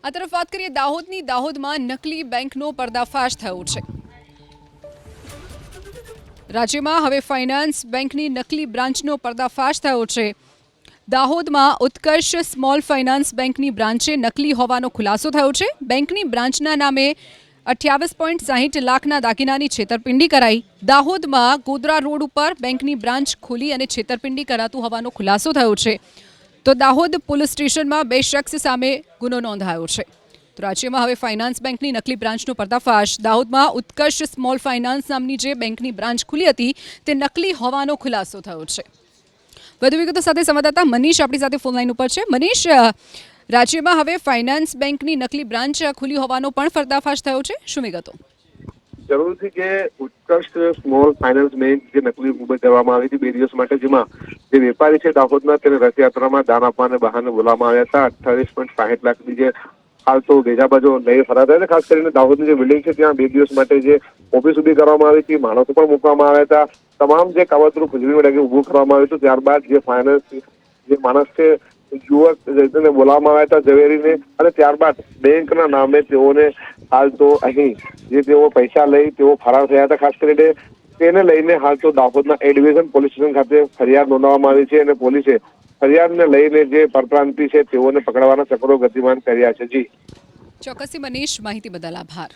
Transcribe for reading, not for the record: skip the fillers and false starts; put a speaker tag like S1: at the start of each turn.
S1: આ તરફ વાત કરીએ દાહોદમાં નકલી બેંકનો પર્દાફાશ થયો છે। રાજ્યમાં હવે ફાઇનાન્સ બેંકની નકલી બ્રાન્ચનો પર્દાફાશ થયો છે। દાહોદમાં ઉત્કર્ષ સ્મોલ ફાઇનાન્સ બેંકની બ્રાન્ચે નકલી હોવાનો ખુલાસો થયો છે। બેંકની બ્રાન્ચના નામે 28.60 લાખના દાગીનાની છેતરપિંડી કરાઈ। દાહોદમાં ગોધરા રોડ ઉપર બેંકની બ્રાન્ચ ખોલી અને છેતરપિંડી કરાતું હોવાનો ખુલાસો થયો છે। તો દાહોદ પોલીસ સ્ટેશનમાં 2 શખ્સ સામે ગુનો નોંધાયો છે। તો રાજ્યમાં હવે ફાઇનાન્સ બેંકની નકલી બ્રાન્ચનો પર્દાફાશ। દાહોદમાં ઉત્કર્ષ સ્મોલ ફાઇનાન્સ નામની જે બેંકની બ્રાન્ચ ખુલી હતી તે નકલી હોવાનો ખુલાસો થયો છે। વધુ વિગતો સાથે સંવાદદાતા મનીષ આપણી સાથે ફોન લાઈન ઉપર છે। મનીષ, રાજ્યમાં હવે ફાઇનાન્સ બેંકની નકલી બ્રાન્ચ ખુલી હોવાનો પણ પર્દાફાશ થયો છે, શું વિગતો?
S2: જરૂરથી કે ઉત્કર્ષ સ્મોલ ફાઇનાન્સ બેંક જે નકલી મુંબઈ કરવામાં આવી હતી 2 દિવસ માટે, જેમાં જે વેપારી છે દાહોદના તેને રથયાત્રામાં દાન આપવાને બહાને બોલાવવામાં આવ્યા હતા। 28.60 લાખની જે હાલ તો ભેજા બાજુ લઈ ફરાર થયા। ખાસ કરીને દાહોદની જે બિલ્ડિંગ છે ત્યાં 2 દિવસ માટે જે ઓફિસ ઉભી કરવામાં આવી હતી, માણસો પણ મૂકવામાં આવ્યા હતા। તમામ જે કાવતરું ભજવી વડે ઉભું કરવામાં આવ્યું હતું। ત્યારબાદ જે ફાઇનાન્સ જે માણસ છે યુવક બોલાવવામાં આવ્યા હતા ઝવેરીને, અને ત્યારબાદ બેંકના નામે તેઓને હાલ તો અહીં જે તેઓ પૈસા લઈ તેઓ ફરાર થયા હતા। ખાસ કરીને તેને લઈને હાલ તો દાહોદના એ ડિવિઝન પોલીસ સ્ટેશન ખાતે ફરિયાદ નોંધવામાં આવી છે અને પોલીસે ફરિયાદને લઈને જે પરપ્રાંતિ છે તેઓને પકડવાના ચક્રો ગતિમાન કર્યા છે। જી
S1: ચોક્કસથી મનીષ, માહિતી બદલ આભાર।